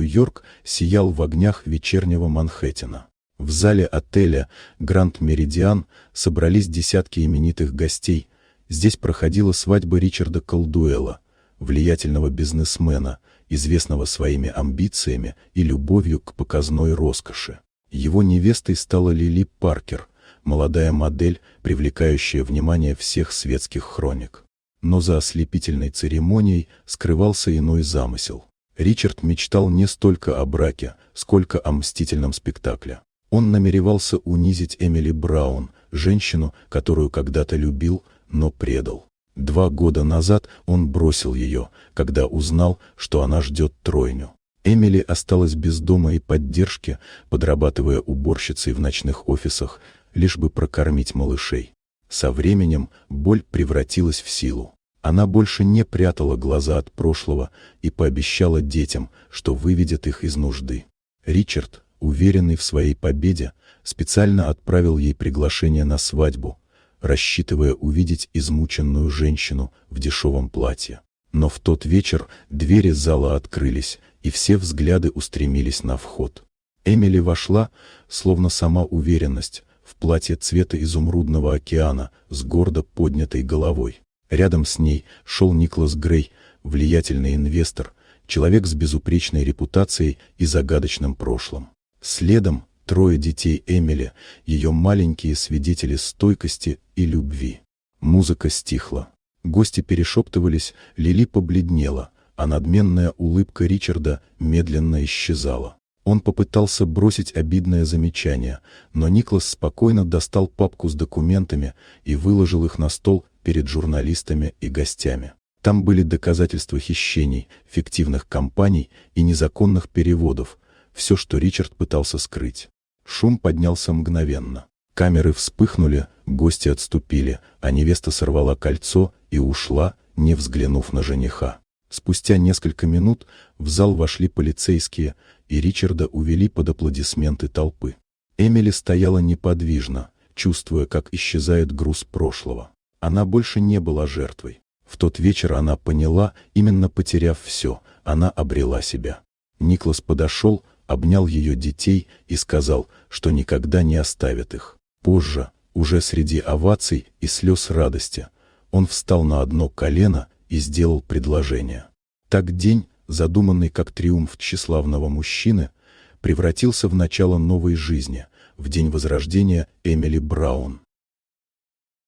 Нью-Йорк сиял в огнях вечернего Манхэттена. В зале отеля «Гранд Меридиан» собрались десятки именитых гостей. Здесь проходила свадьба Ричарда Колдуэла, влиятельного бизнесмена, известного своими амбициями и любовью к показной роскоши. Его невестой стала Лили Паркер, молодая модель, привлекающая внимание всех светских хроник. Но за ослепительной церемонией скрывался иной замысел. Ричард мечтал не столько о браке, сколько о мстительном спектакле. Он намеревался унизить Эмили Браун, женщину, которую когда-то любил, но предал. 2 года назад он бросил ее, когда узнал, что она ждет тройню. Эмили осталась без дома и поддержки, подрабатывая уборщицей в ночных офисах, лишь бы прокормить малышей. Со временем боль превратилась в силу. Она больше не прятала глаза от прошлого и пообещала детям, что выведет их из нужды. Ричард, уверенный в своей победе, специально отправил ей приглашение на свадьбу, рассчитывая увидеть измученную женщину в дешевом платье. Но в тот вечер двери зала открылись, и все взгляды устремились на вход. Эмили вошла, словно сама уверенность, в платье цвета изумрудного океана с гордо поднятой головой. Рядом с ней шел Никлас Грей, влиятельный инвестор, человек с безупречной репутацией и загадочным прошлым. Следом 3 детей Эмили, ее маленькие свидетели стойкости и любви. Музыка стихла. Гости перешептывались, Лили побледнела, а надменная улыбка Ричарда медленно исчезала. Он попытался бросить обидное замечание, но Никлас спокойно достал папку с документами и выложил их на стол перед журналистами и гостями. Там были доказательства хищений, фиктивных компаний и незаконных переводов, все, что Ричард пытался скрыть. Шум поднялся мгновенно. Камеры вспыхнули, гости отступили, а невеста сорвала кольцо и ушла, не взглянув на жениха. Спустя несколько минут в зал вошли полицейские, и Ричарда увели под аплодисменты толпы. Эмили стояла неподвижно, чувствуя, как исчезает груз прошлого. Она больше не была жертвой. В тот вечер она поняла, именно потеряв все, она обрела себя. Никлас подошел, обнял ее детей и сказал, что никогда не оставит их. Позже, уже среди оваций и слез радости, он встал на одно колено и сделал предложение. Так день, задуманный как триумф тщеславного мужчины, превратился в начало новой жизни, в день возрождения Эмили Браун.